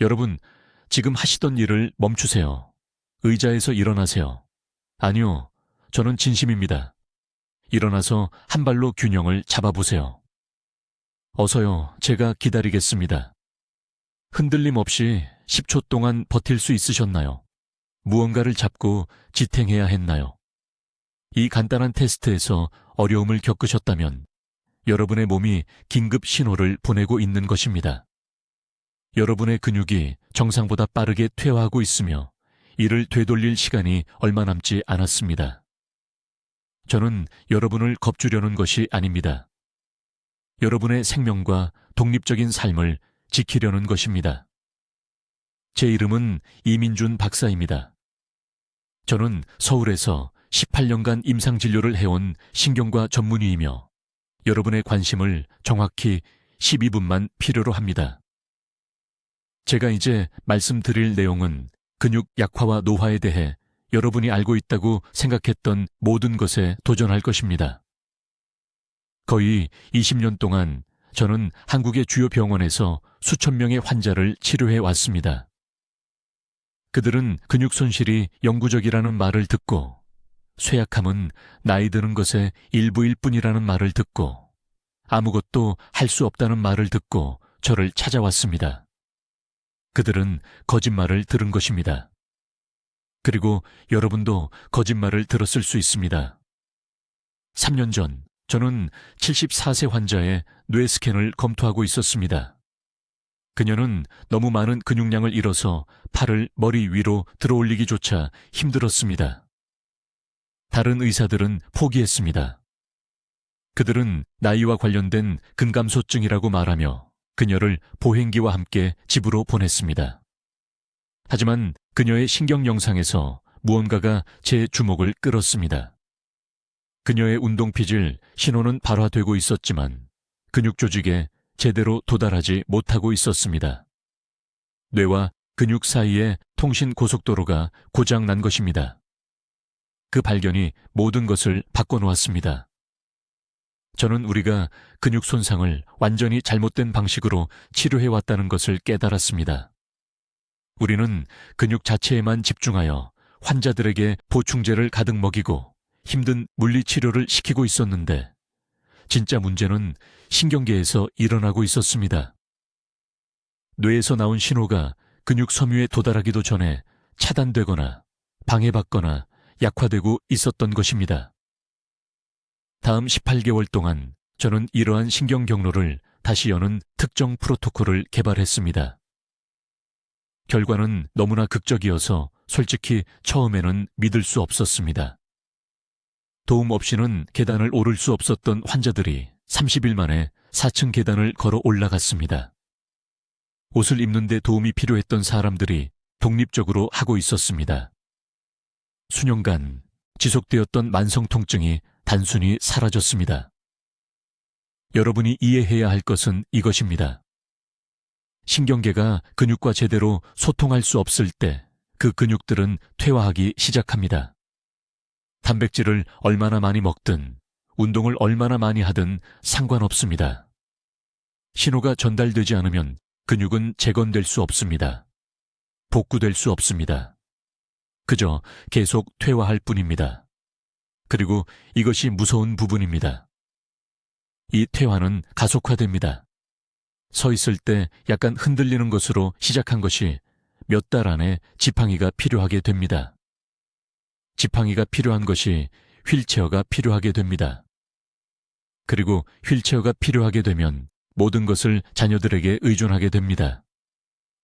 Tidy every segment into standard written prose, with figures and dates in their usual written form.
여러분, 지금 하시던 일을 멈추세요. 의자에서 일어나세요. 아니요, 저는 진심입니다. 일어나서 한 발로 균형을 잡아보세요. 어서요, 제가 기다리겠습니다. 흔들림 없이 10초 동안 버틸 수 있으셨나요? 무언가를 잡고 지탱해야 했나요? 이 간단한 테스트에서 어려움을 겪으셨다면 여러분의 몸이 긴급 신호를 보내고 있는 것입니다. 여러분의 근육이 정상보다 빠르게 퇴화하고 있으며 이를 되돌릴 시간이 얼마 남지 않았습니다. 저는 여러분을 겁주려는 것이 아닙니다. 여러분의 생명과 독립적인 삶을 지키려는 것입니다. 제 이름은 이민준 박사입니다. 저는 서울에서 18년간 임상진료를 해온 신경과 전문의이며 여러분의 관심을 정확히 12분만 필요로 합니다. 제가 이제 말씀드릴 내용은 근육 약화와 노화에 대해 여러분이 알고 있다고 생각했던 모든 것에 도전할 것입니다. 거의 20년 동안 저는 한국의 주요 병원에서 수천 명의 환자를 치료해 왔습니다. 그들은 근육 손실이 영구적이라는 말을 듣고 쇠약함은 나이 드는 것의 일부일 뿐이라는 말을 듣고 아무것도 할 수 없다는 말을 듣고 저를 찾아왔습니다. 그들은 거짓말을 들은 것입니다. 그리고 여러분도 거짓말을 들었을 수 있습니다. 3년 전 저는 74세 환자의 뇌 스캔을 검토하고 있었습니다. 그녀는 너무 많은 근육량을 잃어서 팔을 머리 위로 들어올리기조차 힘들었습니다. 다른 의사들은 포기했습니다. 그들은 나이와 관련된 근감소증이라고 말하며 그녀를 보행기와 함께 집으로 보냈습니다. 하지만 그녀의 신경 영상에서 무언가가 제 주목을 끌었습니다. 그녀의 운동피질 신호는 발화되고 있었지만 근육 조직에 제대로 도달하지 못하고 있었습니다. 뇌와 근육 사이의 통신 고속도로가 고장 난 것입니다. 그 발견이 모든 것을 바꿔놓았습니다. 저는 우리가 근육 손상을 완전히 잘못된 방식으로 치료해왔다는 것을 깨달았습니다. 우리는 근육 자체에만 집중하여 환자들에게 보충제를 가득 먹이고 힘든 물리치료를 시키고 있었는데 진짜 문제는 신경계에서 일어나고 있었습니다. 뇌에서 나온 신호가 근육 섬유에 도달하기도 전에 차단되거나 방해받거나 약화되고 있었던 것입니다. 다음 18개월 동안 저는 이러한 신경 경로를 다시 여는 특정 프로토콜을 개발했습니다. 결과는 너무나 극적이어서 솔직히 처음에는 믿을 수 없었습니다. 도움 없이는 계단을 오를 수 없었던 환자들이 30일 만에 4층 계단을 걸어 올라갔습니다. 옷을 입는 데 도움이 필요했던 사람들이 독립적으로 하고 있었습니다. 수년간 지속되었던 만성 통증이 단순히 사라졌습니다. 여러분이 이해해야 할 것은 이것입니다. 신경계가 근육과 제대로 소통할 수 없을 때 그 근육들은 퇴화하기 시작합니다. 단백질을 얼마나 많이 먹든 운동을 얼마나 많이 하든 상관없습니다. 신호가 전달되지 않으면 근육은 재건될 수 없습니다. 복구될 수 없습니다. 그저 계속 퇴화할 뿐입니다. 그리고 이것이 무서운 부분입니다. 이 퇴화는 가속화됩니다. 서 있을 때 약간 흔들리는 것으로 시작한 것이 몇 달 안에 지팡이가 필요하게 됩니다. 지팡이가 필요한 것이 휠체어가 필요하게 됩니다. 그리고 휠체어가 필요하게 되면 모든 것을 자녀들에게 의존하게 됩니다.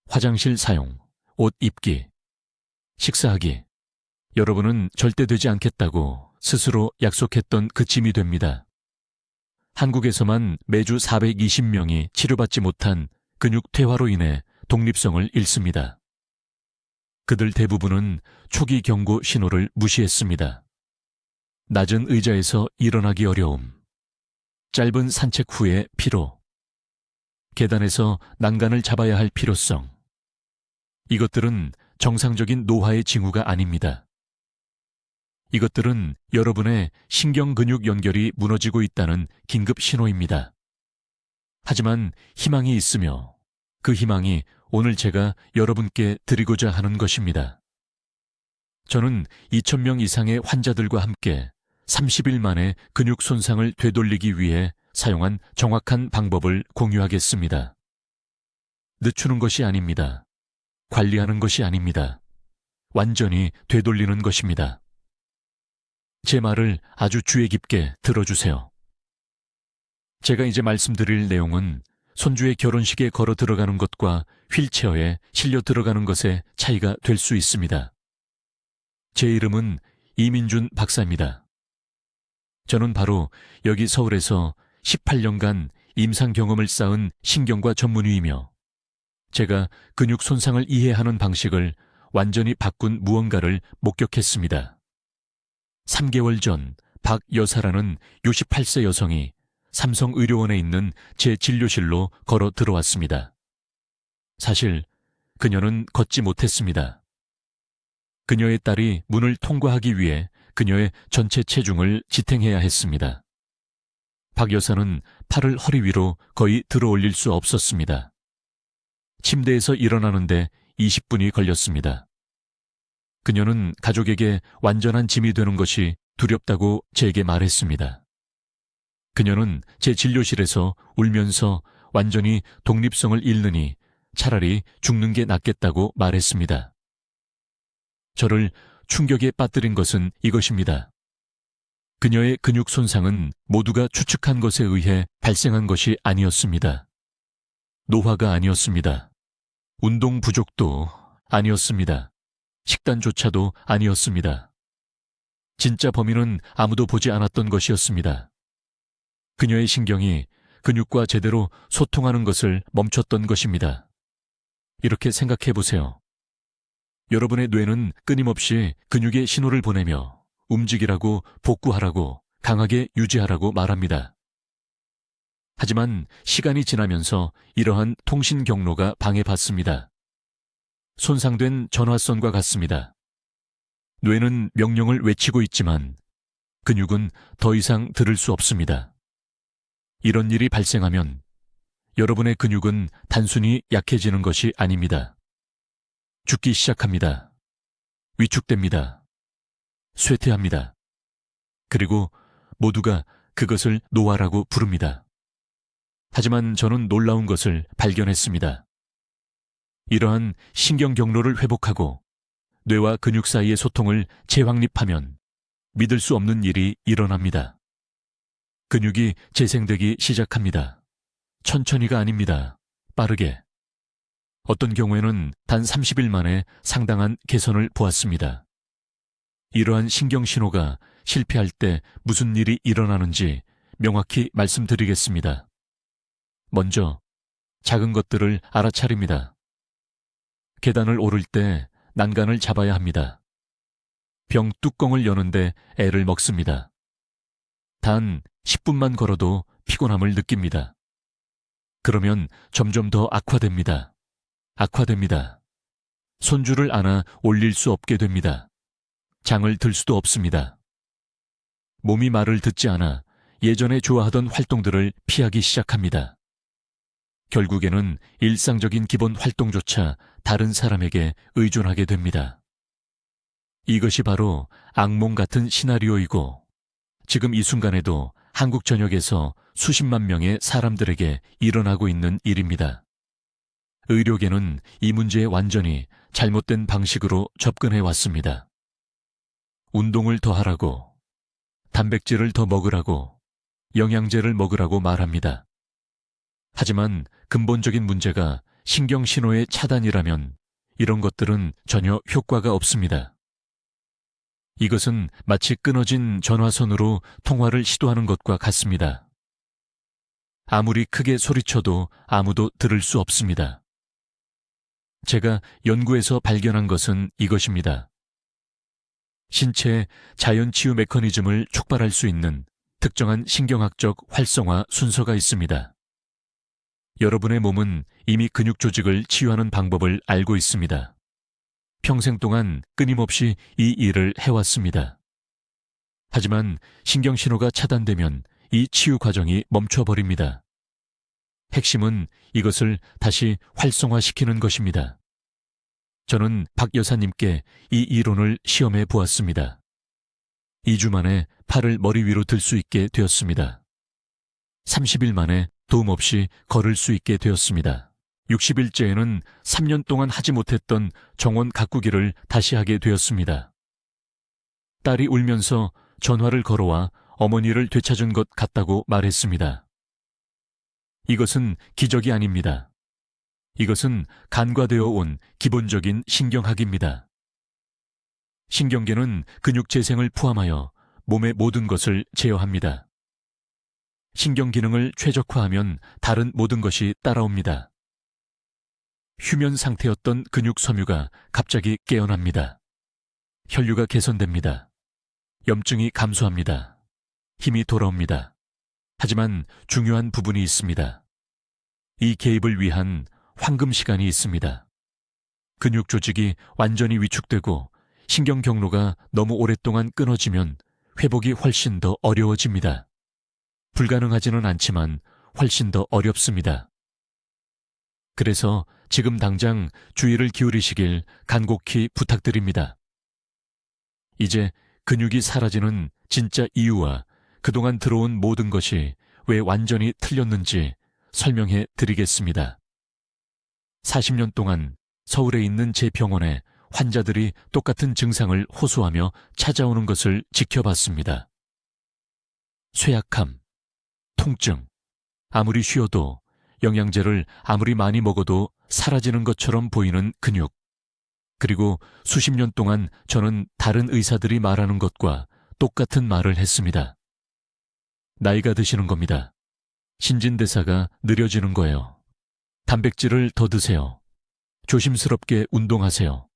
화장실 사용, 옷 입기, 식사하기. 여러분은 절대 되지 않겠다고 스스로 약속했던 그 짐이 됩니다. 한국에서만 매주 420명이 치료받지 못한 근육 퇴화로 인해 독립성을 잃습니다. 그들 대부분은 초기 경고 신호를 무시했습니다. 낮은 의자에서 일어나기 어려움, 짧은 산책 후의 피로, 계단에서 난간을 잡아야 할 필요성. 이것들은 정상적인 노화의 징후가 아닙니다. 이것들은 여러분의 신경근육 연결이 무너지고 있다는 긴급 신호입니다. 하지만 희망이 있으며 그 희망이 오늘 제가 여러분께 드리고자 하는 것입니다. 저는 2,000명 이상의 환자들과 함께 30일 만에 근육 손상을 되돌리기 위해 사용한 정확한 방법을 공유하겠습니다. 늦추는 것이 아닙니다. 관리하는 것이 아닙니다. 완전히 되돌리는 것입니다. 제 말을 아주 주의 깊게 들어주세요. 제가 이제 말씀드릴 내용은 손주의 결혼식에 걸어 들어가는 것과 휠체어에 실려 들어가는 것의 차이가 될 수 있습니다. 제 이름은 이민준 박사입니다. 저는 바로 여기 서울에서 18년간 임상 경험을 쌓은 신경과 전문의이며 제가 근육 손상을 이해하는 방식을 완전히 바꾼 무언가를 목격했습니다. 3개월 전 박 여사라는 68세 여성이 삼성의료원에 있는 제 진료실로 걸어 들어왔습니다. 사실 그녀는 걷지 못했습니다. 그녀의 딸이 문을 통과하기 위해 그녀의 전체 체중을 지탱해야 했습니다. 박 여사는 팔을 허리 위로 거의 들어 올릴 수 없었습니다. 침대에서 일어나는데 20분이 걸렸습니다. 그녀는 가족에게 완전한 짐이 되는 것이 두렵다고 제게 말했습니다. 그녀는 제 진료실에서 울면서 완전히 독립성을 잃느니 차라리 죽는 게 낫겠다고 말했습니다. 저를 충격에 빠뜨린 것은 이것입니다. 그녀의 근육 손상은 모두가 추측한 것에 의해 발생한 것이 아니었습니다. 노화가 아니었습니다. 운동 부족도 아니었습니다. 식단조차도 아니었습니다. 진짜 범인은 아무도 보지 않았던 것이었습니다. 그녀의 신경이 근육과 제대로 소통하는 것을 멈췄던 것입니다. 이렇게 생각해 보세요. 여러분의 뇌는 끊임없이 근육에 신호를 보내며 움직이라고, 복구하라고, 강하게 유지하라고 말합니다. 하지만 시간이 지나면서 이러한 통신 경로가 방해받습니다. 손상된 전화선과 같습니다. 뇌는 명령을 외치고 있지만 근육은 더 이상 들을 수 없습니다. 이런 일이 발생하면 여러분의 근육은 단순히 약해지는 것이 아닙니다. 죽기 시작합니다. 위축됩니다. 쇠퇴합니다. 그리고 모두가 그것을 노화라고 부릅니다. 하지만 저는 놀라운 것을 발견했습니다. 이러한 신경 경로를 회복하고 뇌와 근육 사이의 소통을 재확립하면 믿을 수 없는 일이 일어납니다. 근육이 재생되기 시작합니다. 천천히가 아닙니다. 빠르게. 어떤 경우에는 단 30일 만에 상당한 개선을 보았습니다. 이러한 신경 신호가 실패할 때 무슨 일이 일어나는지 명확히 말씀드리겠습니다. 먼저 작은 것들을 알아차립니다. 계단을 오를 때 난간을 잡아야 합니다. 병 뚜껑을 여는데 애를 먹습니다. 단 10분만 걸어도 피곤함을 느낍니다. 그러면 점점 더 악화됩니다. 악화됩니다. 손주를 안아 올릴 수 없게 됩니다. 장을 들 수도 없습니다. 몸이 말을 듣지 않아 예전에 좋아하던 활동들을 피하기 시작합니다. 결국에는 일상적인 기본 활동조차 다른 사람에게 의존하게 됩니다. 이것이 바로 악몽 같은 시나리오이고 지금 이 순간에도 한국 전역에서 수십만 명의 사람들에게 일어나고 있는 일입니다. 의료계는 이 문제에 완전히 잘못된 방식으로 접근해 왔습니다. 운동을 더 하라고, 단백질을 더 먹으라고, 영양제를 먹으라고 말합니다. 하지만 근본적인 문제가 신경신호의 차단이라면 이런 것들은 전혀 효과가 없습니다. 이것은 마치 끊어진 전화선으로 통화를 시도하는 것과 같습니다. 아무리 크게 소리쳐도 아무도 들을 수 없습니다. 제가 연구에서 발견한 것은 이것입니다. 신체의 자연치유 메커니즘을 촉발할 수 있는 특정한 신경학적 활성화 순서가 있습니다. 여러분의 몸은 이미 근육 조직을 치유하는 방법을 알고 있습니다. 평생 동안 끊임없이 이 일을 해왔습니다. 하지만 신경신호가 차단되면 이 치유 과정이 멈춰버립니다. 핵심은 이것을 다시 활성화시키는 것입니다. 저는 박 여사님께 이 이론을 시험해 보았습니다. 2주 만에 팔을 머리 위로 들 수 있게 되었습니다. 30일 만에 도움 없이 걸을 수 있게 되었습니다. 60일째에는 3년 동안 하지 못했던 정원 가꾸기를 다시 하게 되었습니다. 딸이 울면서 전화를 걸어와 어머니를 되찾은 것 같다고 말했습니다. 이것은 기적이 아닙니다. 이것은 간과되어 온 기본적인 신경학입니다. 신경계는 근육 재생을 포함하여 몸의 모든 것을 제어합니다. 신경 기능을 최적화하면 다른 모든 것이 따라옵니다. 휴면 상태였던 근육 섬유가 갑자기 깨어납니다. 혈류가 개선됩니다. 염증이 감소합니다. 힘이 돌아옵니다. 하지만 중요한 부분이 있습니다. 이 개입을 위한 황금 시간이 있습니다. 근육 조직이 완전히 위축되고 신경 경로가 너무 오랫동안 끊어지면 회복이 훨씬 더 어려워집니다. 불가능하지는 않지만 훨씬 더 어렵습니다. 그래서 지금 당장 주의를 기울이시길 간곡히 부탁드립니다. 이제 근육이 사라지는 진짜 이유와 그동안 들어온 모든 것이 왜 완전히 틀렸는지 설명해 드리겠습니다. 40년 동안 서울에 있는 제 병원에 환자들이 똑같은 증상을 호소하며 찾아오는 것을 지켜봤습니다. 쇠약함, 통증, 아무리 쉬어도 영양제를 아무리 많이 먹어도 사라지는 것처럼 보이는 근육. 그리고 수십 년 동안 저는 다른 의사들이 말하는 것과 똑같은 말을 했습니다. 나이가 드시는 겁니다. 신진대사가 느려지는 거예요. 단백질을 더 드세요. 조심스럽게 운동하세요.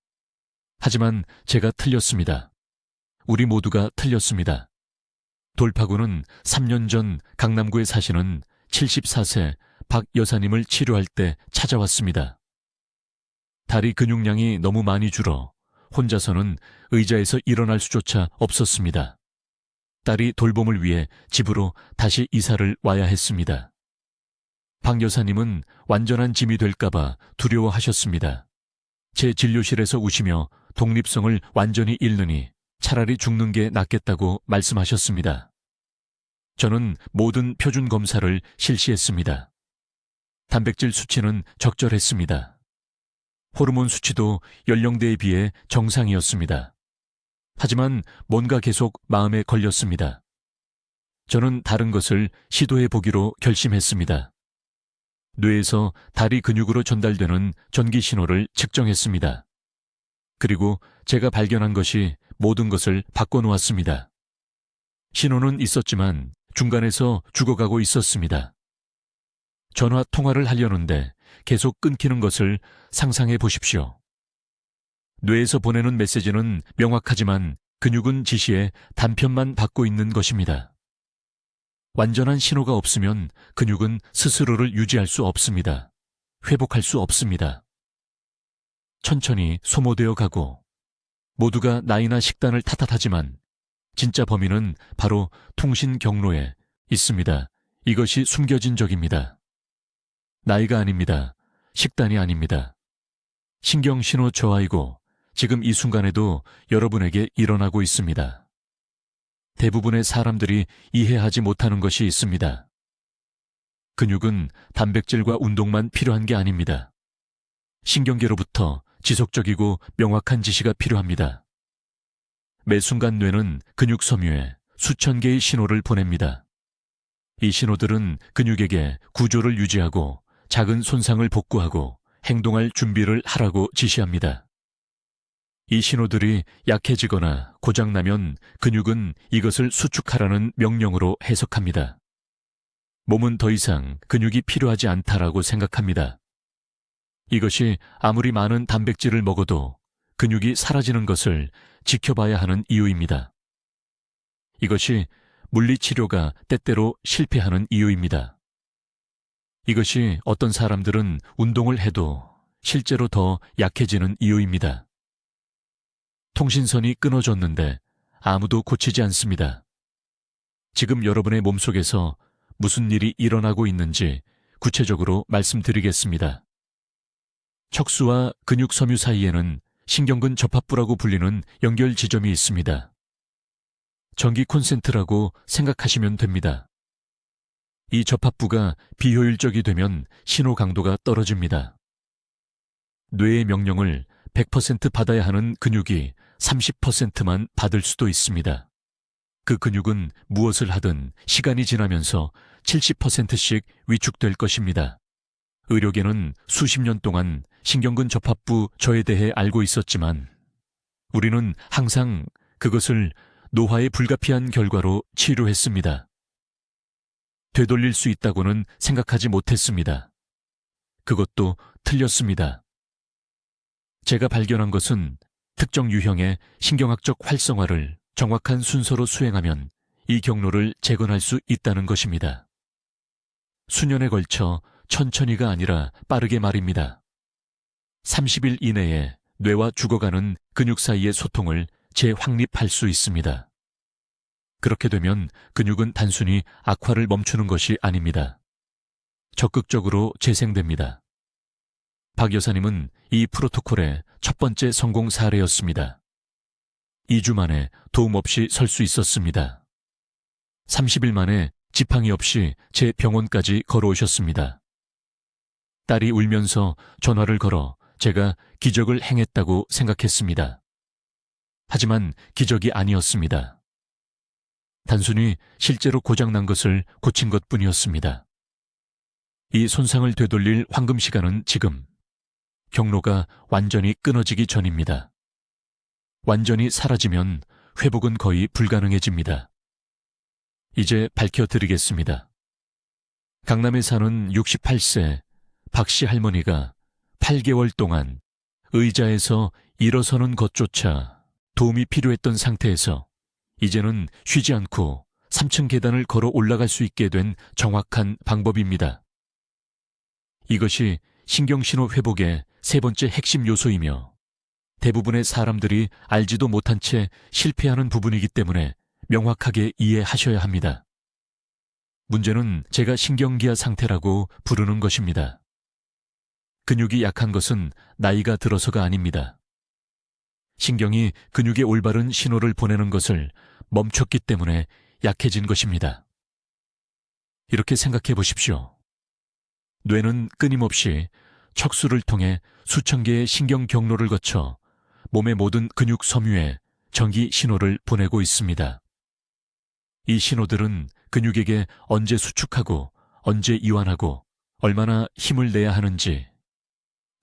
하지만 제가 틀렸습니다. 우리 모두가 틀렸습니다. 돌파구는 3년 전 강남구에 사시는 74세 박 여사님을 치료할 때 찾아왔습니다. 다리 근육량이 너무 많이 줄어 혼자서는 의자에서 일어날 수조차 없었습니다. 딸이 돌봄을 위해 집으로 다시 이사를 와야 했습니다. 박 여사님은 완전한 짐이 될까봐 두려워하셨습니다. 제 진료실에서 우시며 독립성을 완전히 잃느니 차라리 죽는 게 낫겠다고 말씀하셨습니다. 저는 모든 표준 검사를 실시했습니다. 단백질 수치는 적절했습니다. 호르몬 수치도 연령대에 비해 정상이었습니다. 하지만 뭔가 계속 마음에 걸렸습니다. 저는 다른 것을 시도해 보기로 결심했습니다. 뇌에서 다리 근육으로 전달되는 전기 신호를 측정했습니다. 그리고 제가 발견한 것이 모든 것을 바꿔놓았습니다. 신호는 있었지만 중간에서 죽어가고 있었습니다. 전화 통화를 하려는데 계속 끊기는 것을 상상해 보십시오. 뇌에서 보내는 메시지는 명확하지만 근육은 지시에 단편만 받고 있는 것입니다. 완전한 신호가 없으면 근육은 스스로를 유지할 수 없습니다. 회복할 수 없습니다. 천천히 소모되어 가고 모두가 나이나 식단을 탓하지만 진짜 범인은 바로 통신 경로에 있습니다. 이것이 숨겨진 적입니다. 나이가 아닙니다. 식단이 아닙니다. 신경신호 저하이고 지금 이 순간에도 여러분에게 일어나고 있습니다. 대부분의 사람들이 이해하지 못하는 것이 있습니다. 근육은 단백질과 운동만 필요한 게 아닙니다. 신경계로부터 지속적이고 명확한 지시가 필요합니다. 매 순간 뇌는 근육 섬유에 수천 개의 신호를 보냅니다. 이 신호들은 근육에게 구조를 유지하고 작은 손상을 복구하고 행동할 준비를 하라고 지시합니다. 이 신호들이 약해지거나 고장나면 근육은 이것을 수축하라는 명령으로 해석합니다. 몸은 더 이상 근육이 필요하지 않다라고 생각합니다. 이것이 아무리 많은 단백질을 먹어도 근육이 사라지는 것을 지켜봐야 하는 이유입니다. 이것이 물리치료가 때때로 실패하는 이유입니다. 이것이 어떤 사람들은 운동을 해도 실제로 더 약해지는 이유입니다. 통신선이 끊어졌는데 아무도 고치지 않습니다. 지금 여러분의 몸속에서 무슨 일이 일어나고 있는지 구체적으로 말씀드리겠습니다. 척수와 근육 섬유 사이에는 신경근 접합부라고 불리는 연결 지점이 있습니다. 전기 콘센트라고 생각하시면 됩니다. 이 접합부가 비효율적이 되면 신호 강도가 떨어집니다. 뇌의 명령을 100% 받아야 하는 근육이 30%만 받을 수도 있습니다. 그 근육은 무엇을 하든 시간이 지나면서 70%씩 위축될 것입니다. 의료계는 수십 년 동안 신경근 접합부 저에 대해 알고 있었지만 우리는 항상 그것을 노화의 불가피한 결과로 치료했습니다. 되돌릴 수 있다고는 생각하지 못했습니다. 그것도 틀렸습니다. 제가 발견한 것은 특정 유형의 신경학적 활성화를 정확한 순서로 수행하면 이 경로를 재건할 수 있다는 것입니다. 수년에 걸쳐 천천히가 아니라 빠르게 말입니다. 30일 이내에 뇌와 죽어가는 근육 사이의 소통을 재확립할 수 있습니다. 그렇게 되면 근육은 단순히 악화를 멈추는 것이 아닙니다. 적극적으로 재생됩니다. 박 여사님은 이 프로토콜의 첫 번째 성공 사례였습니다. 2주 만에 도움 없이 설 수 있었습니다. 30일 만에 지팡이 없이 제 병원까지 걸어오셨습니다. 딸이 울면서 전화를 걸어 제가 기적을 행했다고 생각했습니다. 하지만 기적이 아니었습니다. 단순히 실제로 고장난 것을 고친 것뿐이었습니다. 이 손상을 되돌릴 황금 시간은 지금, 경로가 완전히 끊어지기 전입니다. 완전히 사라지면 회복은 거의 불가능해집니다. 이제 밝혀드리겠습니다. 강남에 사는 68세 박씨 할머니가 8개월 동안 의자에서 일어서는 것조차 도움이 필요했던 상태에서 이제는 쉬지 않고 3층 계단을 걸어 올라갈 수 있게 된 정확한 방법입니다. 이것이 신경신호 회복의 세 번째 핵심 요소이며 대부분의 사람들이 알지도 못한 채 실패하는 부분이기 때문에 명확하게 이해하셔야 합니다. 문제는 제가 신경기아 상태라고 부르는 것입니다. 근육이 약한 것은 나이가 들어서가 아닙니다. 신경이 근육에 올바른 신호를 보내는 것을 멈췄기 때문에 약해진 것입니다. 이렇게 생각해 보십시오. 뇌는 끊임없이 척수를 통해 수천 개의 신경 경로를 거쳐 몸의 모든 근육 섬유에 전기 신호를 보내고 있습니다. 이 신호들은 근육에게 언제 수축하고 언제 이완하고 얼마나 힘을 내야 하는지,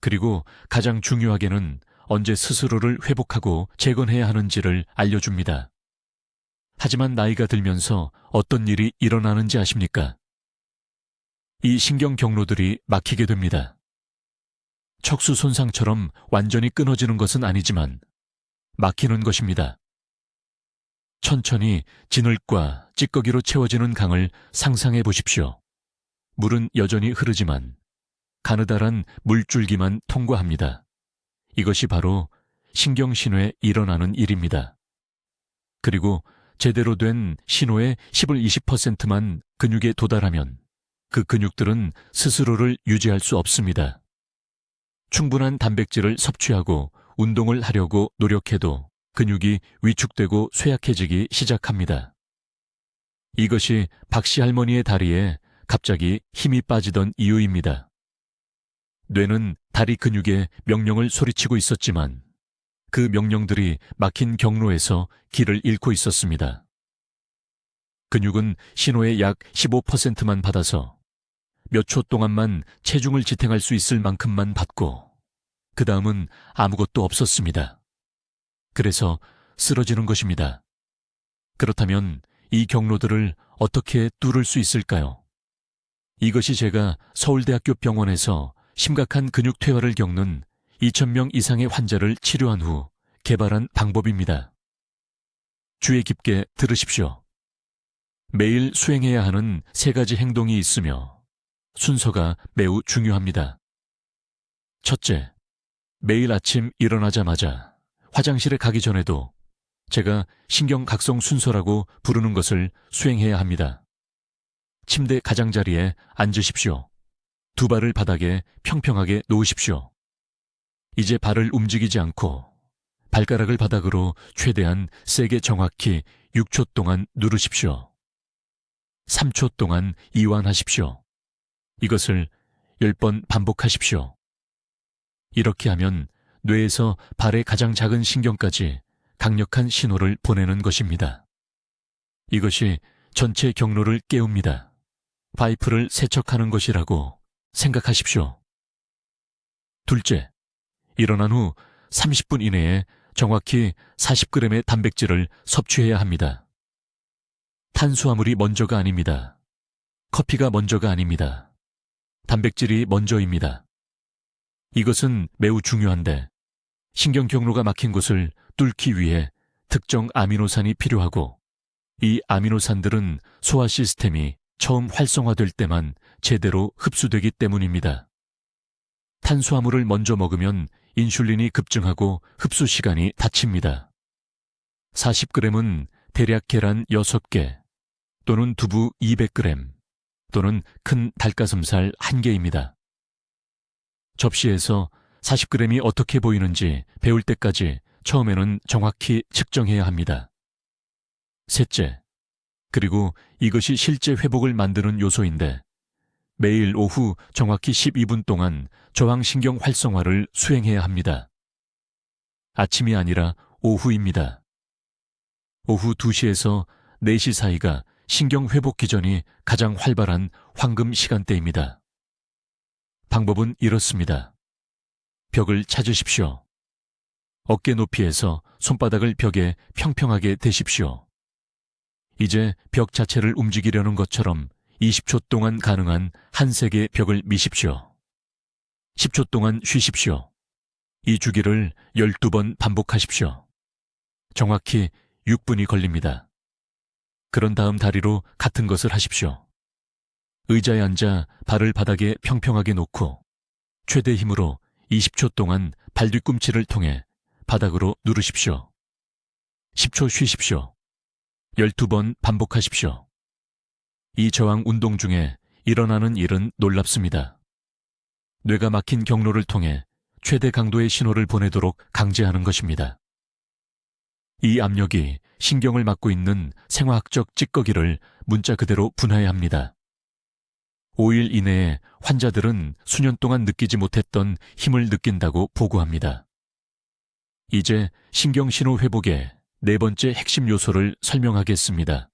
그리고 가장 중요하게는 언제 스스로를 회복하고 재건해야 하는지를 알려줍니다. 하지만 나이가 들면서 어떤 일이 일어나는지 아십니까? 이 신경 경로들이 막히게 됩니다. 척수 손상처럼 완전히 끊어지는 것은 아니지만 막히는 것입니다. 천천히 진흙과 찌꺼기로 채워지는 강을 상상해 보십시오. 물은 여전히 흐르지만 가느다란 물줄기만 통과합니다. 이것이 바로 신경신호에 일어나는 일입니다. 그리고 제대로 된 신호의 10을 20%만 근육에 도달하면 그 근육들은 스스로를 유지할 수 없습니다. 충분한 단백질을 섭취하고 운동을 하려고 노력해도 근육이 위축되고 쇠약해지기 시작합니다. 이것이 박씨 할머니의 다리에 갑자기 힘이 빠지던 이유입니다. 뇌는 다리 근육에 명령을 소리치고 있었지만 그 명령들이 막힌 경로에서 길을 잃고 있었습니다. 근육은 신호의 약 15%만 받아서 몇 초 동안만 체중을 지탱할 수 있을 만큼만 받고 그 다음은 아무것도 없었습니다. 그래서 쓰러지는 것입니다. 그렇다면 이 경로들을 어떻게 뚫을 수 있을까요? 이것이 제가 서울대학교 병원에서 심각한 근육 퇴화를 겪는 2,000명 이상의 환자를 치료한 후 개발한 방법입니다. 주의 깊게 들으십시오. 매일 수행해야 하는 3가지 행동이 있으며 순서가 매우 중요합니다. 첫째, 매일 아침 일어나자마자 화장실에 가기 전에도 제가 신경각성 순서라고 부르는 것을 수행해야 합니다. 침대 가장자리에 앉으십시오. 두 발을 바닥에 평평하게 놓으십시오. 이제 발을 움직이지 않고 발가락을 바닥으로 최대한 세게 정확히 6초 동안 누르십시오. 3초 동안 이완하십시오. 이것을 10번 반복하십시오. 이렇게 하면 뇌에서 발의 가장 작은 신경까지 강력한 신호를 보내는 것입니다. 이것이 전체 경로를 깨웁니다. 파이프를 세척하는 것이라고 생각하십시오. 둘째, 일어난 후 30분 이내에 정확히 40g의 단백질을 섭취해야 합니다. 탄수화물이 먼저가 아닙니다. 커피가 먼저가 아닙니다. 단백질이 먼저입니다. 이것은 매우 중요한데 신경 경로가 막힌 곳을 뚫기 위해 특정 아미노산이 필요하고 이 아미노산들은 소화 시스템이 처음 활성화될 때만 제대로 흡수되기 때문입니다. 탄수화물을 먼저 먹으면 인슐린이 급증하고 흡수 시간이 닫힙니다. 40g은 대략 계란 6개 또는 두부 200g 또는 큰 닭가슴살 1개입니다. 접시에서 40g이 어떻게 보이는지 배울 때까지 처음에는 정확히 측정해야 합니다. 셋째, 그리고 이것이 실제 회복을 만드는 요소인데 매일 오후 정확히 12분 동안 저항신경 활성화를 수행해야 합니다. 아침이 아니라 오후입니다. 오후 2시에서 4시 사이가 신경회복 기전이 가장 활발한 황금 시간대입니다. 방법은 이렇습니다. 벽을 찾으십시오. 어깨 높이에서 손바닥을 벽에 평평하게 대십시오. 이제 벽 자체를 움직이려는 것처럼 20초 동안 가능한 한 색의 벽을 미십시오. 10초 동안 쉬십시오. 이 주기를 12번 반복하십시오. 정확히 6분이 걸립니다. 그런 다음 다리로 같은 것을 하십시오. 의자에 앉아 발을 바닥에 평평하게 놓고 최대 힘으로 20초 동안 발 뒤꿈치를 통해 바닥으로 누르십시오. 10초 쉬십시오. 12번 반복하십시오. 이 저항 운동 중에 일어나는 일은 놀랍습니다. 뇌가 막힌 경로를 통해 최대 강도의 신호를 보내도록 강제하는 것입니다. 이 압력이 신경을 막고 있는 생화학적 찌꺼기를 문자 그대로 분해합니다. 5일 이내에 환자들은 수년 동안 느끼지 못했던 힘을 느낀다고 보고합니다. 이제 신경신호 회복의 네 번째 핵심 요소를 설명하겠습니다.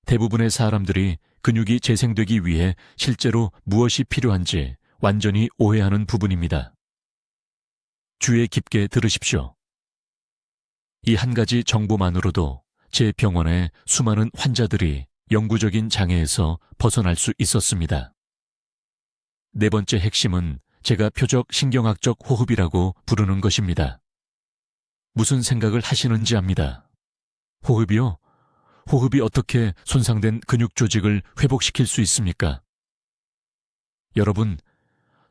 대부분의 사람들이 근육이 재생되기 위해 실제로 무엇이 필요한지 완전히 오해하는 부분입니다. 주의 깊게 들으십시오. 이 한 가지 정보만으로도 제 병원에 수많은 환자들이 영구적인 장애에서 벗어날 수 있었습니다. 네 번째 핵심은 제가 표적 신경학적 호흡이라고 부르는 것입니다. 무슨 생각을 하시는지 압니다. 호흡이요? 호흡이 어떻게 손상된 근육 조직을 회복시킬 수 있습니까? 여러분,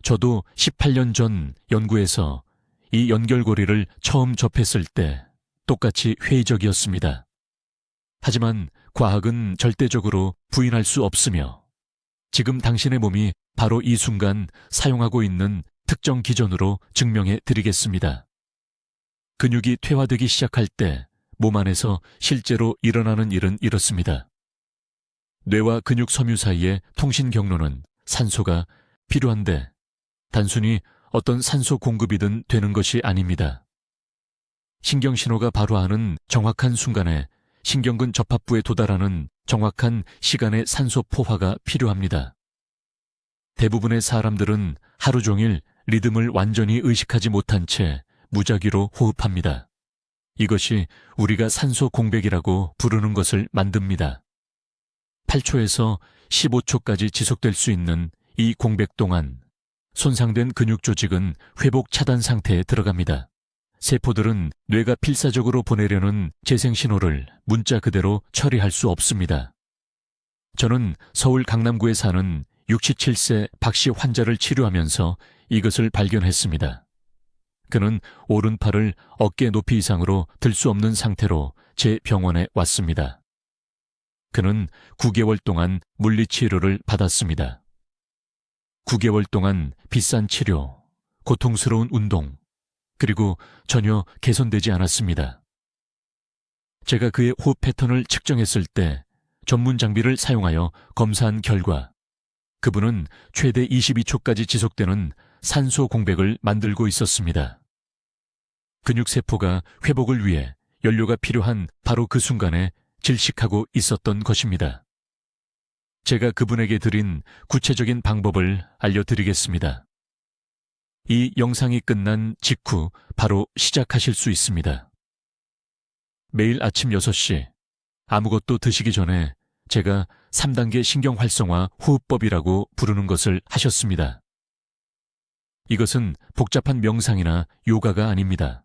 저도 18년 전 연구에서 이 연결고리를 처음 접했을 때 똑같이 회의적이었습니다. 하지만 과학은 절대적으로 부인할 수 없으며 지금 당신의 몸이 바로 이 순간 사용하고 있는 특정 기전으로 증명해 드리겠습니다. 근육이 퇴화되기 시작할 때 몸 안에서 실제로 일어나는 일은 이렇습니다. 뇌와 근육 섬유 사이의 통신 경로는 산소가 필요한데 단순히 어떤 산소 공급이든 되는 것이 아닙니다. 신경신호가 바로 하는 정확한 순간에 신경근 접합부에 도달하는 정확한 시간의 산소 포화가 필요합니다. 대부분의 사람들은 하루 종일 리듬을 완전히 의식하지 못한 채 무작위로 호흡합니다. 이것이 우리가 산소 공백이라고 부르는 것을 만듭니다. 8초에서 15초까지 지속될 수 있는 이 공백 동안 손상된 근육 조직은 회복 차단 상태에 들어갑니다. 세포들은 뇌가 필사적으로 보내려는 재생신호를 문자 그대로 처리할 수 없습니다. 저는 서울 강남구에 사는 67세 박씨 환자를 치료하면서 이것을 발견했습니다. 그는 오른팔을 어깨 높이 이상으로 들 수 없는 상태로 제 병원에 왔습니다. 그는 9개월 동안 물리치료를 받았습니다. 9개월 동안 비싼 치료, 고통스러운 운동, 그리고 전혀 개선되지 않았습니다. 제가 그의 호흡 패턴을 측정했을 때 전문 장비를 사용하여 검사한 결과 그분은 최대 22초까지 지속되는 산소 공백을 만들고 있었습니다. 근육세포가 회복을 위해 연료가 필요한 바로 그 순간에 질식하고 있었던 것입니다. 제가 그분에게 드린 구체적인 방법을 알려드리겠습니다. 이 영상이 끝난 직후 바로 시작하실 수 있습니다. 매일 아침 6시 아무것도 드시기 전에 제가 3단계 신경활성화 호흡법이라고 부르는 것을 하셨습니다. 이것은 복잡한 명상이나 요가가 아닙니다.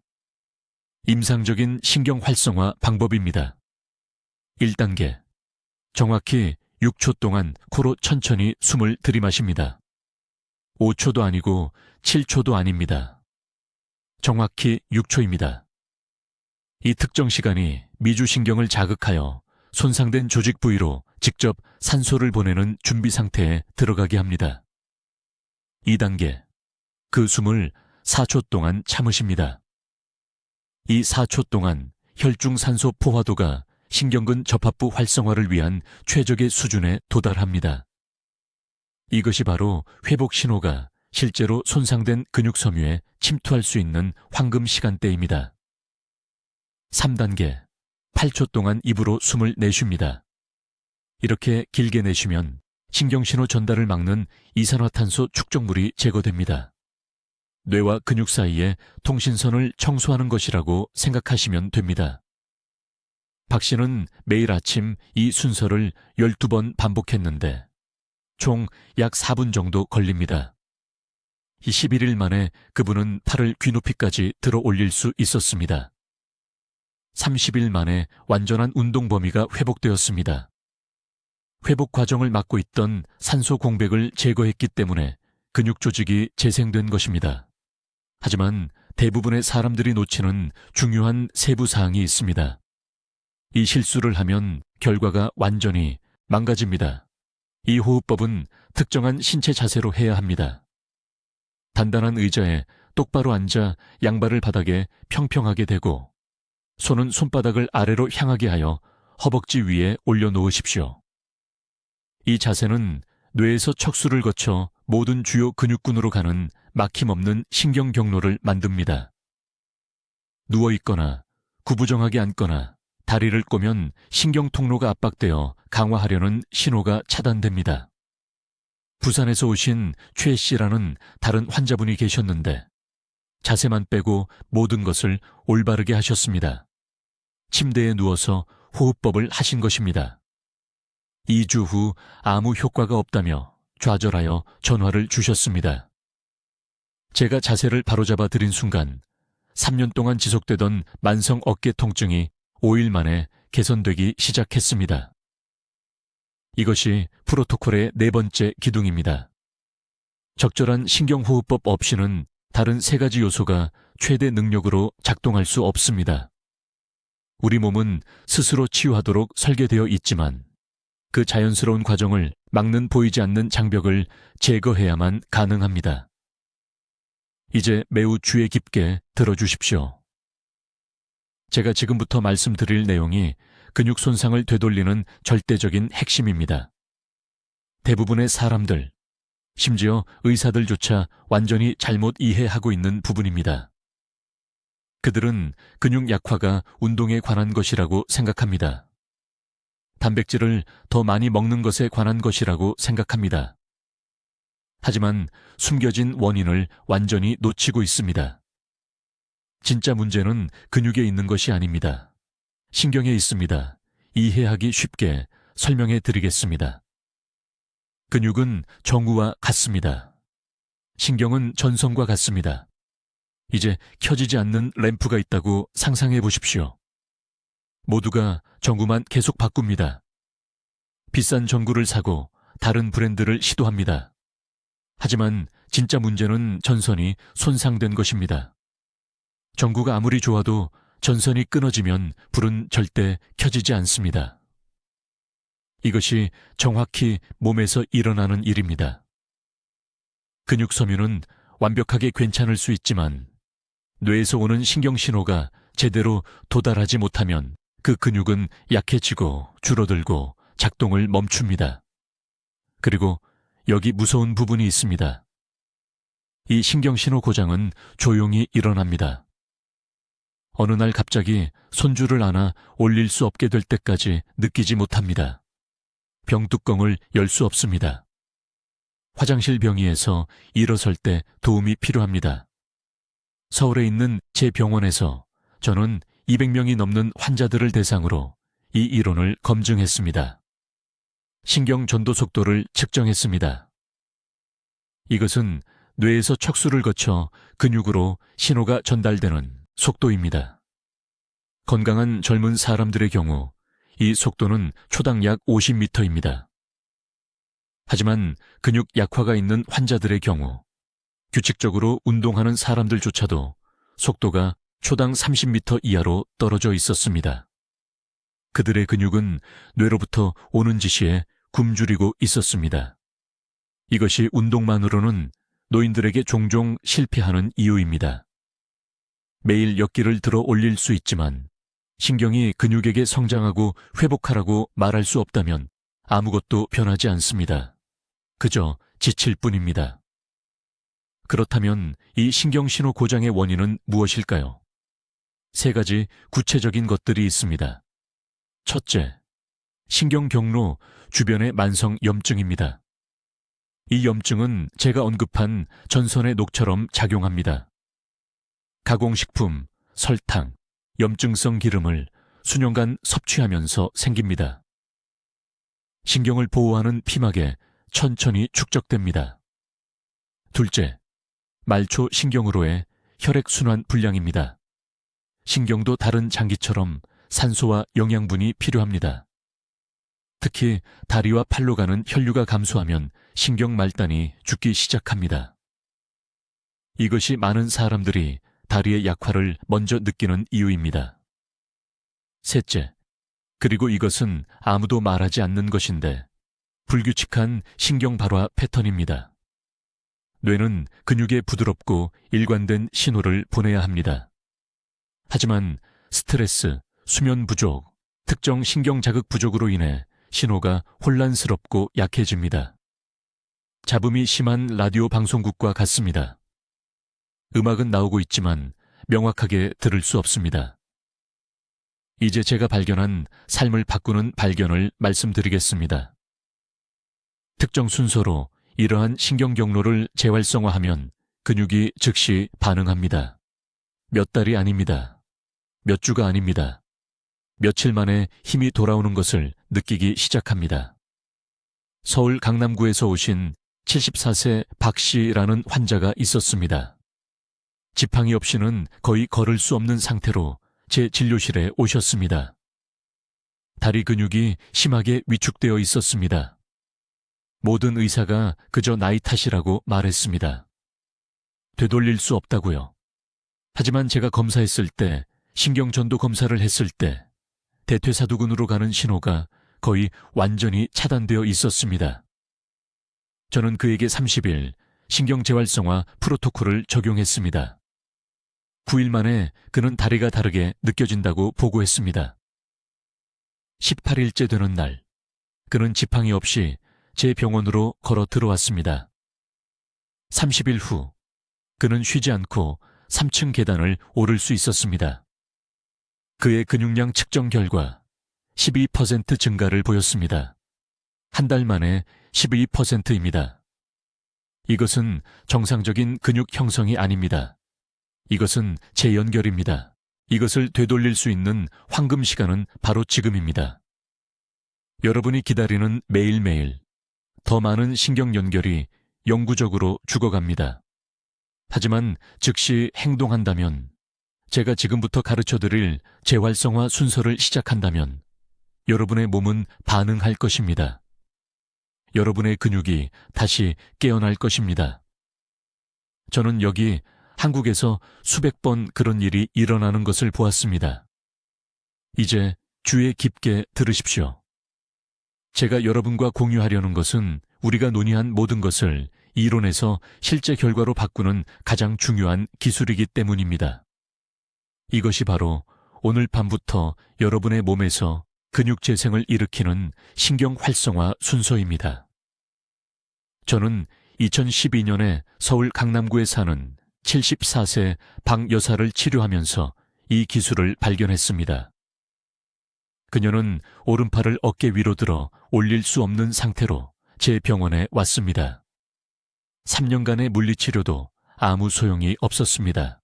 임상적인 신경활성화 방법입니다. 1단계, 정확히 6초 동안 코로 천천히 숨을 들이마십니다. 5초도 아니고 7초도 아닙니다. 정확히 6초입니다. 이 특정 시간이 미주신경을 자극하여 손상된 조직 부위로 직접 산소를 보내는 준비 상태에 들어가게 합니다. 2단계, 그 숨을 4초 동안 참으십니다. 이 4초 동안 혈중 산소 포화도가 신경근 접합부 활성화를 위한 최적의 수준에 도달합니다. 이것이 바로 회복 신호가 실제로 손상된 근육 섬유에 침투할 수 있는 황금 시간대입니다. 3단계, 8초 동안 입으로 숨을 내쉽니다. 이렇게 길게 내쉬면 신경신호 전달을 막는 이산화탄소 축적물이 제거됩니다. 뇌와 근육 사이에 통신선을 청소하는 것이라고 생각하시면 됩니다. 박 씨는 매일 아침 이 순서를 12번 반복했는데 총 약 4분 정도 걸립니다. 이 11일 만에 그분은 팔을 귀높이까지 들어 올릴 수 있었습니다. 30일 만에 완전한 운동 범위가 회복되었습니다. 회복 과정을 막고 있던 산소 공백을 제거했기 때문에 근육 조직이 재생된 것입니다. 하지만 대부분의 사람들이 놓치는 중요한 세부 사항이 있습니다. 이 실수를 하면 결과가 완전히 망가집니다. 이 호흡법은 특정한 신체 자세로 해야 합니다. 단단한 의자에 똑바로 앉아 양발을 바닥에 평평하게 대고 손은 손바닥을 아래로 향하게 하여 허벅지 위에 올려놓으십시오. 이 자세는 뇌에서 척수를 거쳐 모든 주요 근육군으로 가는 막힘없는 신경 경로를 만듭니다. 누워있거나 구부정하게 앉거나 다리를 꼬면 신경 통로가 압박되어 강화하려는 신호가 차단됩니다. 부산에서 오신 최 씨라는 다른 환자분이 계셨는데 자세만 빼고 모든 것을 올바르게 하셨습니다. 침대에 누워서 호흡법을 하신 것입니다. 2주 후 아무 효과가 없다며 좌절하여 전화를 주셨습니다. 제가 자세를 바로잡아 드린 순간 3년 동안 지속되던 만성 어깨 통증이 5일 만에 개선되기 시작했습니다. 이것이 프로토콜의 4번째 기둥입니다. 적절한 신경호흡법 없이는 다른 3가지 요소가 최대 능력으로 작동할 수 없습니다. 우리 몸은 스스로 치유하도록 설계되어 있지만 그 자연스러운 과정을 막는 보이지 않는 장벽을 제거해야만 가능합니다. 이제 매우 주의 깊게 들어주십시오. 제가 지금부터 말씀드릴 내용이 근육 손상을 되돌리는 절대적인 핵심입니다. 대부분의 사람들, 심지어 의사들조차 완전히 잘못 이해하고 있는 부분입니다. 그들은 근육 약화가 운동에 관한 것이라고 생각합니다. 단백질을 더 많이 먹는 것에 관한 것이라고 생각합니다. 하지만 숨겨진 원인을 완전히 놓치고 있습니다. 진짜 문제는 근육에 있는 것이 아닙니다. 신경에 있습니다. 이해하기 쉽게 설명해 드리겠습니다. 근육은 정우와 같습니다. 신경은 전선과 같습니다. 이제 켜지지 않는 램프가 있다고 상상해 보십시오. 모두가 전구만 계속 바꿉니다. 비싼 전구를 사고 다른 브랜드를 시도합니다. 하지만 진짜 문제는 전선이 손상된 것입니다. 전구가 아무리 좋아도 전선이 끊어지면 불은 절대 켜지지 않습니다. 이것이 정확히 몸에서 일어나는 일입니다. 근육 섬유는 완벽하게 괜찮을 수 있지만 뇌에서 오는 신경신호가 제대로 도달하지 못하면 그 근육은 약해지고 줄어들고 작동을 멈춥니다. 그리고 여기 무서운 부분이 있습니다. 이 신경신호 고장은 조용히 일어납니다. 어느 날 갑자기 손줄을 안아 올릴 수 없게 될 때까지 느끼지 못합니다. 병뚜껑을 열 수 없습니다. 화장실 병이에서 일어설 때 도움이 필요합니다. 서울에 있는 제 병원에서 저는 200명이 넘는 환자들을 대상으로 이 이론을 검증했습니다. 신경 전도 속도를 측정했습니다. 이것은 뇌에서 척수를 거쳐 근육으로 신호가 전달되는 속도입니다. 건강한 젊은 사람들의 경우 이 속도는 초당 약 50m입니다. 하지만 근육 약화가 있는 환자들의 경우 규칙적으로 운동하는 사람들조차도 속도가 초당 30m 이하로 떨어져 있었습니다. 그들의 근육은 뇌로부터 오는 지시에 굶주리고 있었습니다. 이것이 운동만으로는 노인들에게 종종 실패하는 이유입니다. 매일 역기를 들어 올릴 수 있지만 신경이 근육에게 성장하고 회복하라고 말할 수 없다면 아무것도 변하지 않습니다. 그저 지칠 뿐입니다. 그렇다면 이 신경신호 고장의 원인은 무엇일까요? 세 가지 구체적인 것들이 있습니다. 첫째, 신경경로 주변의 만성 염증입니다. 이 염증은 제가 언급한 전선의 녹처럼 작용합니다. 가공식품, 설탕, 염증성 기름을 수년간 섭취하면서 생깁니다. 신경을 보호하는 피막에 천천히 축적됩니다. 둘째, 말초 신경으로의 혈액순환 불량입니다. 신경도 다른 장기처럼 산소와 영양분이 필요합니다. 특히 다리와 팔로 가는 혈류가 감소하면 신경 말단이 죽기 시작합니다. 이것이 많은 사람들이 다리의 약화를 먼저 느끼는 이유입니다. 셋째, 그리고 이것은 아무도 말하지 않는 것인데 불규칙한 신경 발화 패턴입니다. 뇌는 근육에 부드럽고 일관된 신호를 보내야 합니다. 하지만 스트레스, 수면 부족, 특정 신경 자극 부족으로 인해 신호가 혼란스럽고 약해집니다. 잡음이 심한 라디오 방송국과 같습니다. 음악은 나오고 있지만 명확하게 들을 수 없습니다. 이제 제가 발견한 삶을 바꾸는 발견을 말씀드리겠습니다. 특정 순서로 이러한 신경 경로를 재활성화하면 근육이 즉시 반응합니다. 몇 달이 아닙니다. 몇 주가 아닙니다. 며칠 만에 힘이 돌아오는 것을 느끼기 시작합니다. 서울 강남구에서 오신 74세 박 씨라는 환자가 있었습니다. 지팡이 없이는 거의 걸을 수 없는 상태로 제 진료실에 오셨습니다. 다리 근육이 심하게 위축되어 있었습니다. 모든 의사가 그저 나이 탓이라고 말했습니다. 되돌릴 수 없다고요. 하지만 제가 검사했을 때, 신경전도 검사를 했을 때 대퇴사두근으로 가는 신호가 거의 완전히 차단되어 있었습니다. 저는 그에게 30일 신경재활성화 프로토콜을 적용했습니다. 9일 만에 그는 다리가 다르게 느껴진다고 보고했습니다. 18일째 되는 날, 그는 지팡이 없이 제 병원으로 걸어 들어왔습니다. 30일 후, 그는 쉬지 않고 3층 계단을 오를 수 있었습니다. 그의 근육량 측정 결과 12% 증가를 보였습니다. 한 달 만에 12%입니다. 이것은 정상적인 근육 형성이 아닙니다. 이것은 재연결입니다. 이것을 되돌릴 수 있는 황금 시간은 바로 지금입니다. 여러분이 기다리는 매일매일 더 많은 신경 연결이 영구적으로 죽어갑니다. 하지만 즉시 행동한다면, 제가 지금부터 가르쳐드릴 재활성화 순서를 시작한다면 여러분의 몸은 반응할 것입니다. 여러분의 근육이 다시 깨어날 것입니다. 저는 여기 한국에서 수백 번 그런 일이 일어나는 것을 보았습니다. 이제 주의 깊게 들으십시오. 제가 여러분과 공유하려는 것은 우리가 논의한 모든 것을 이론에서 실제 결과로 바꾸는 가장 중요한 기술이기 때문입니다. 이것이 바로 오늘 밤부터 여러분의 몸에서 근육 재생을 일으키는 신경 활성화 순서입니다. 저는 2012년에 서울 강남구에 사는 74세 박 여사를 치료하면서 이 기술을 발견했습니다. 그녀는 오른팔을 어깨 위로 들어 올릴 수 없는 상태로 제 병원에 왔습니다. 3년간의 물리치료도 아무 소용이 없었습니다.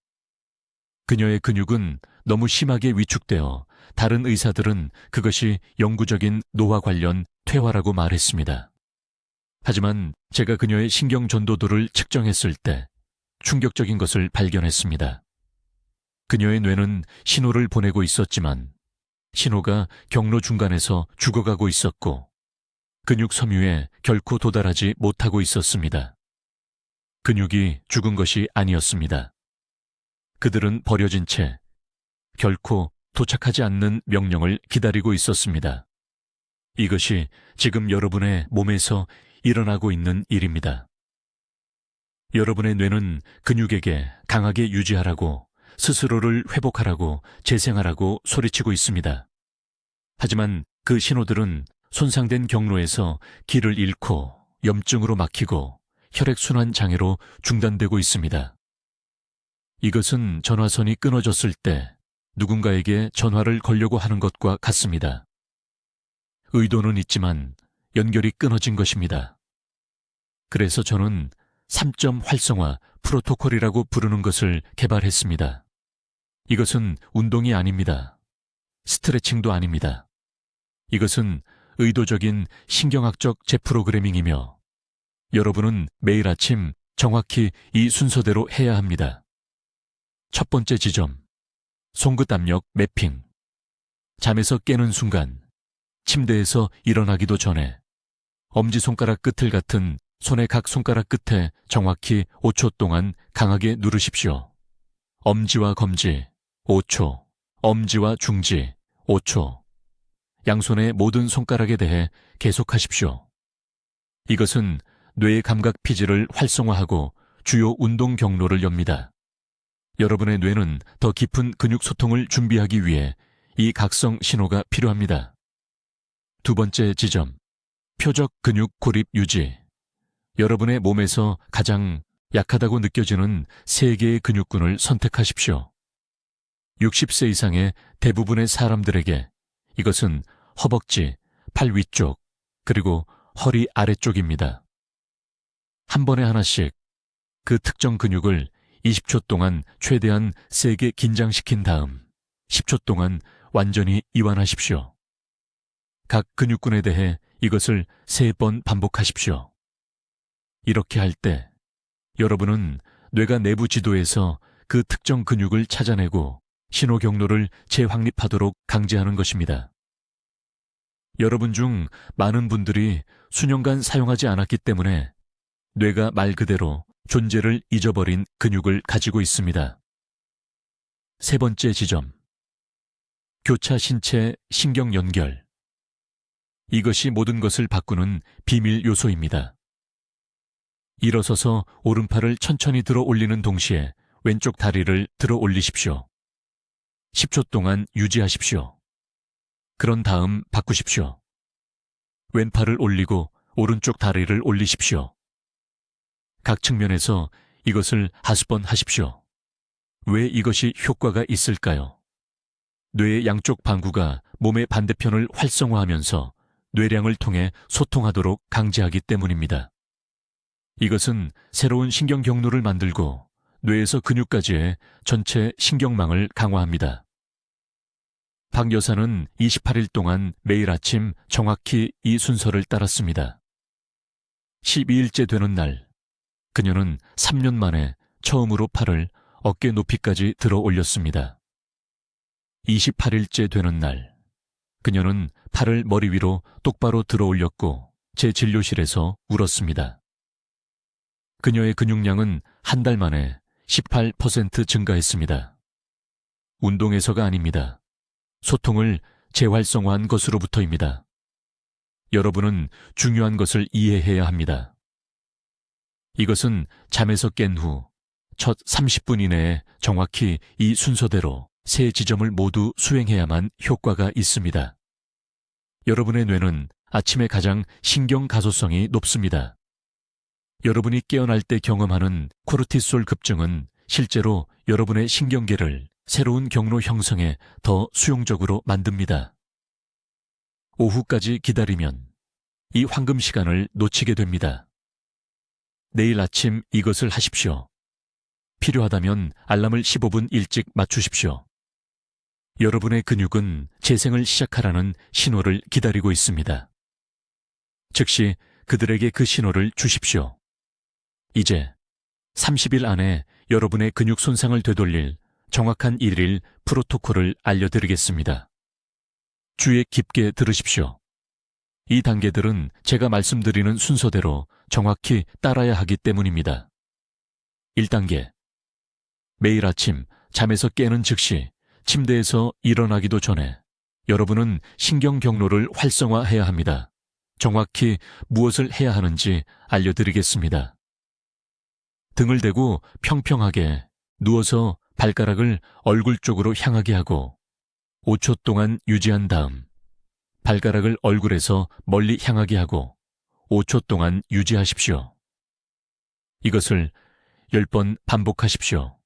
그녀의 근육은 너무 심하게 위축되어 다른 의사들은 그것이 영구적인 노화 관련 퇴화라고 말했습니다. 하지만 제가 그녀의 신경 전도도를 측정했을 때 충격적인 것을 발견했습니다. 그녀의 뇌는 신호를 보내고 있었지만 신호가 경로 중간에서 죽어가고 있었고 근육 섬유에 결코 도달하지 못하고 있었습니다. 근육이 죽은 것이 아니었습니다. 그들은 버려진 채 결코 도착하지 않는 명령을 기다리고 있었습니다. 이것이 지금 여러분의 몸에서 일어나고 있는 일입니다. 여러분의 뇌는 근육에게 강하게 유지하라고, 스스로를 회복하라고, 재생하라고 소리치고 있습니다. 하지만 그 신호들은 손상된 경로에서 길을 잃고 염증으로 막히고 혈액순환 장애로 중단되고 있습니다. 이것은 전화선이 끊어졌을 때 누군가에게 전화를 걸려고 하는 것과 같습니다. 의도는 있지만 연결이 끊어진 것입니다. 그래서 저는 3점 활성화 프로토콜이라고 부르는 것을 개발했습니다. 이것은 운동이 아닙니다. 스트레칭도 아닙니다. 이것은 의도적인 신경학적 재프로그래밍이며 여러분은 매일 아침 정확히 이 순서대로 해야 합니다. 첫 번째 지점, 송긋 압력 매핑. 잠에서 깨는 순간, 침대에서 일어나기도 전에 엄지손가락 끝을 같은 손의 각 손가락 끝에 정확히 5초 동안 강하게 누르십시오. 엄지와 검지 5초, 엄지와 중지 5초. 양손의 모든 손가락에 대해 계속하십시오. 이것은 뇌의 감각 피질을 활성화하고 주요 운동 경로를 엽니다. 여러분의 뇌는 더 깊은 근육 소통을 준비하기 위해 이 각성 신호가 필요합니다. 두 번째 지점, 표적 근육 고립 유지. 여러분의 몸에서 가장 약하다고 느껴지는 3개의 근육군을 선택하십시오. 60세 이상의 대부분의 사람들에게 이것은 허벅지, 팔 위쪽, 그리고 허리 아래쪽입니다. 한 번에 하나씩 그 특정 근육을 20초 동안 최대한 세게 긴장시킨 다음 10초 동안 완전히 이완하십시오. 각 근육군에 대해 이것을 3번 반복하십시오. 이렇게 할 때 여러분은 뇌가 내부 지도에서 그 특정 근육을 찾아내고 신호 경로를 재확립하도록 강제하는 것입니다. 여러분 중 많은 분들이 수년간 사용하지 않았기 때문에 뇌가 말 그대로 존재를 잊어버린 근육을 가지고 있습니다. 세 번째 지점, 교차 신체 신경 연결. 이것이 모든 것을 바꾸는 비밀 요소입니다. 일어서서 오른팔을 천천히 들어 올리는 동시에 왼쪽 다리를 들어 올리십시오. 10초 동안 유지하십시오. 그런 다음 바꾸십시오. 왼팔을 올리고 오른쪽 다리를 올리십시오. 각 측면에서 이것을 하수번 하십시오. 왜 이것이 효과가 있을까요? 뇌의 양쪽 방구가 몸의 반대편을 활성화하면서 뇌량을 통해 소통하도록 강제하기 때문입니다. 이것은 새로운 신경 경로를 만들고 뇌에서 근육까지의 전체 신경망을 강화합니다. 박 여사는 28일 동안 매일 아침 정확히 이 순서를 따랐습니다. 12일째 되는 날, 그녀는 3년 만에 처음으로 팔을 어깨 높이까지 들어 올렸습니다. 28일째 되는 날, 그녀는 팔을 머리 위로 똑바로 들어 올렸고 제 진료실에서 울었습니다. 그녀의 근육량은 한 달 만에 18% 증가했습니다. 운동에서가 아닙니다. 소통을 재활성화한 것으로부터입니다. 여러분은 중요한 것을 이해해야 합니다. 이것은 잠에서 깬 후 첫 30분 이내에 정확히 이 순서대로 세 지점을 모두 수행해야만 효과가 있습니다. 여러분의 뇌는 아침에 가장 신경 가소성이 높습니다. 여러분이 깨어날 때 경험하는 코르티솔 급증은 실제로 여러분의 신경계를 새로운 경로 형성에 더 수용적으로 만듭니다. 오후까지 기다리면 이 황금 시간을 놓치게 됩니다. 내일 아침 이것을 하십시오. 필요하다면 알람을 15분 일찍 맞추십시오. 여러분의 근육은 재생을 시작하라는 신호를 기다리고 있습니다. 즉시 그들에게 그 신호를 주십시오. 이제 30일 안에 여러분의 근육 손상을 되돌릴 정확한 일일 프로토콜을 알려드리겠습니다. 주의 깊게 들으십시오. 이 단계들은 제가 말씀드리는 순서대로 정확히 따라야 하기 때문입니다. 1단계. 매일 아침 잠에서 깨는 즉시 침대에서 일어나기도 전에 여러분은 신경 경로를 활성화해야 합니다. 정확히 무엇을 해야 하는지 알려드리겠습니다. 등을 대고 평평하게 누워서 발가락을 얼굴 쪽으로 향하게 하고 5초 동안 유지한 다음 발가락을 얼굴에서 멀리 향하게 하고 5초 동안 유지하십시오. 이것을 10번 반복하십시오.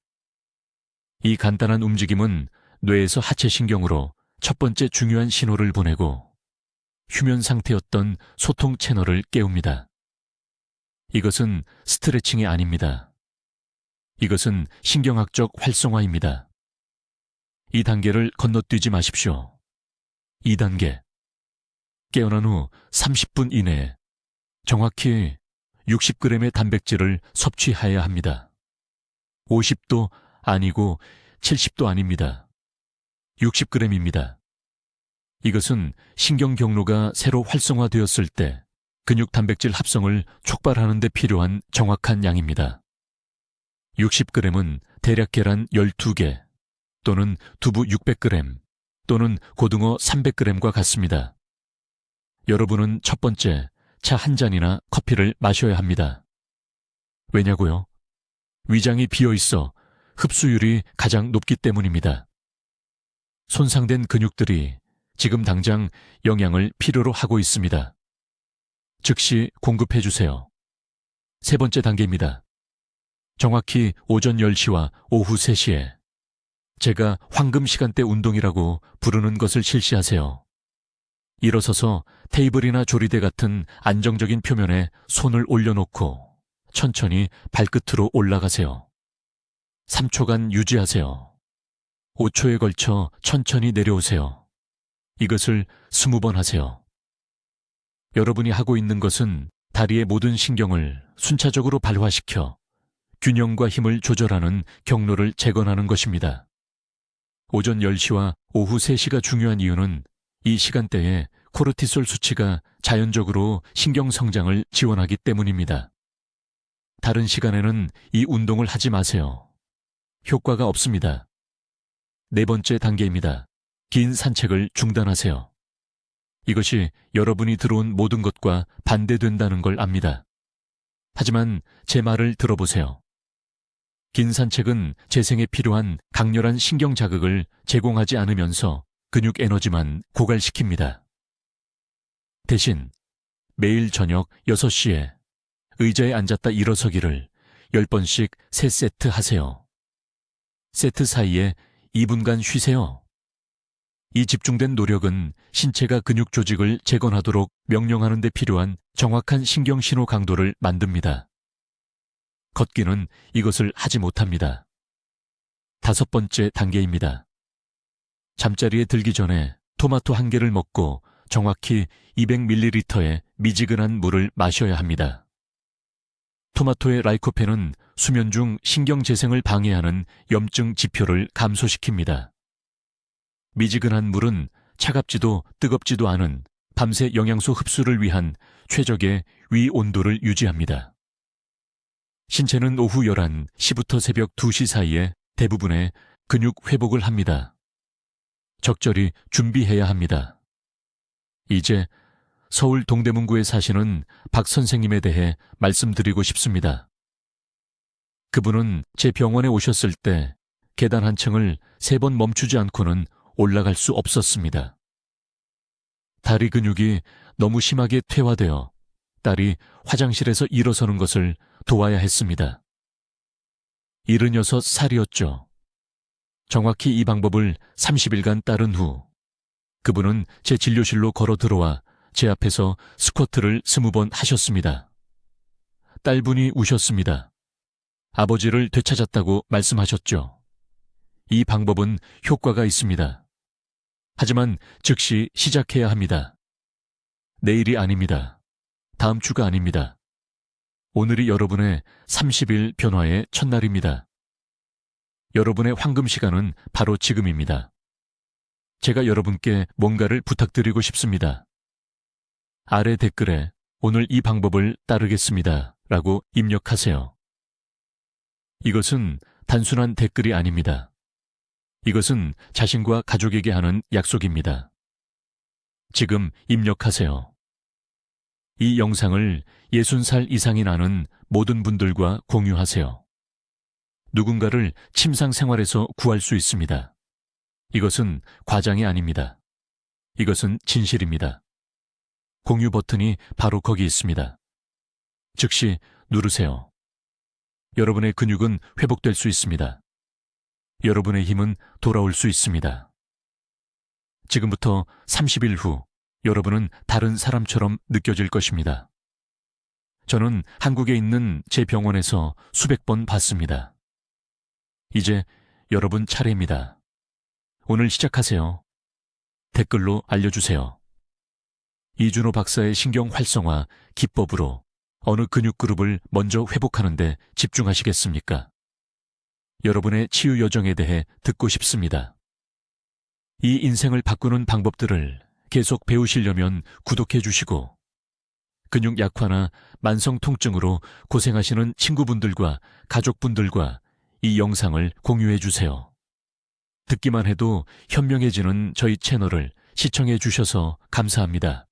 이 간단한 움직임은 뇌에서 하체신경으로 첫 번째 중요한 신호를 보내고 휴면 상태였던 소통 채널을 깨웁니다. 이것은 스트레칭이 아닙니다. 이것은 신경학적 활성화입니다. 이 단계를 건너뛰지 마십시오. 2단계. 깨어난 후 30분 이내에 정확히 60g의 단백질을 섭취해야 합니다. 50도 아니고 70도 아닙니다. 60g입니다. 이것은 신경 경로가 새로 활성화되었을 때 근육 단백질 합성을 촉발하는 데 필요한 정확한 양입니다. 60g은 대략 계란 12개 또는 두부 600g 또는 고등어 300g과 같습니다. 여러분은 첫 번째 차 한 잔이나 커피를 마셔야 합니다. 왜냐고요? 위장이 비어 있어 흡수율이 가장 높기 때문입니다. 손상된 근육들이 지금 당장 영양을 필요로 하고 있습니다. 즉시 공급해 주세요. 세 번째 단계입니다. 정확히 오전 10시와 오후 3시에 제가 황금 시간대 운동이라고 부르는 것을 실시하세요. 일어서서 테이블이나 조리대 같은 안정적인 표면에 손을 올려놓고 천천히 발끝으로 올라가세요. 3초간 유지하세요. 5초에 걸쳐 천천히 내려오세요. 이것을 20번 하세요. 여러분이 하고 있는 것은 다리의 모든 신경을 순차적으로 발화시켜 균형과 힘을 조절하는 경로를 재건하는 것입니다. 오전 10시와 오후 3시가 중요한 이유는 이 시간대에 코르티솔 수치가 자연적으로 신경 성장을 지원하기 때문입니다. 다른 시간에는 이 운동을 하지 마세요. 효과가 없습니다. 네 번째 단계입니다. 긴 산책을 중단하세요. 이것이 여러분이 들어온 모든 것과 반대된다는 걸 압니다. 하지만 제 말을 들어보세요. 긴 산책은 재생에 필요한 강렬한 신경 자극을 제공하지 않으면서 근육 에너지만 고갈시킵니다. 대신 매일 저녁 6시에 의자에 앉았다 일어서기를 10번씩 3세트 하세요. 세트 사이에 2분간 쉬세요. 이 집중된 노력은 신체가 근육 조직을 재건하도록 명령하는 데 필요한 정확한 신경신호 강도를 만듭니다. 걷기는 이것을 하지 못합니다. 5번째 단계입니다. 잠자리에 들기 전에 토마토 1개를 먹고 정확히 200ml의 미지근한 물을 마셔야 합니다. 토마토의 라이코펜은 수면 중 신경 재생을 방해하는 염증 지표를 감소시킵니다. 미지근한 물은 차갑지도 뜨겁지도 않은 밤새 영양소 흡수를 위한 최적의 위 온도를 유지합니다. 신체는 오후 11시부터 새벽 2시 사이에 대부분의 근육 회복을 합니다. 적절히 준비해야 합니다. 이제 서울 동대문구에 사시는 박 선생님에 대해 말씀드리고 싶습니다. 그분은 제 병원에 오셨을 때 계단 한 층을 3번 멈추지 않고는 올라갈 수 없었습니다. 다리 근육이 너무 심하게 퇴화되어 딸이 화장실에서 일어서는 것을 도와야 했습니다. 76살이었죠. 정확히 이 방법을 30일간 따른 후 그분은 제 진료실로 걸어 들어와 제 앞에서 스쿼트를 20번 하셨습니다. 딸분이 우셨습니다. 아버지를 되찾았다고 말씀하셨죠. 이 방법은 효과가 있습니다. 하지만 즉시 시작해야 합니다. 내일이 아닙니다. 다음 주가 아닙니다. 오늘이 여러분의 30일 변화의 첫날입니다. 여러분의 황금 시간은 바로 지금입니다. 제가 여러분께 뭔가를 부탁드리고 싶습니다. 아래 댓글에 오늘 이 방법을 따르겠습니다 라고 입력하세요. 이것은 단순한 댓글이 아닙니다. 이것은 자신과 가족에게 하는 약속입니다. 지금 입력하세요. 이 영상을 60살 이상이 나는 모든 분들과 공유하세요. 누군가를 침상 생활에서 구할 수 있습니다. 이것은 과장이 아닙니다. 이것은 진실입니다. 공유 버튼이 바로 거기 있습니다. 즉시 누르세요. 여러분의 근육은 회복될 수 있습니다. 여러분의 힘은 돌아올 수 있습니다. 지금부터 30일 후 여러분은 다른 사람처럼 느껴질 것입니다. 저는 한국에 있는 제 병원에서 수백 번 봤습니다. 이제 여러분 차례입니다. 오늘 시작하세요. 댓글로 알려주세요. 이준호 박사의 신경 활성화 기법으로 어느 근육 그룹을 먼저 회복하는 데 집중하시겠습니까? 여러분의 치유 여정에 대해 듣고 싶습니다. 이 인생을 바꾸는 방법들을 계속 배우시려면 구독해 주시고 근육 약화나 만성 통증으로 고생하시는 친구분들과 가족분들과 이 영상을 공유해 주세요. 듣기만 해도 현명해지는 저희 채널을 시청해 주셔서 감사합니다.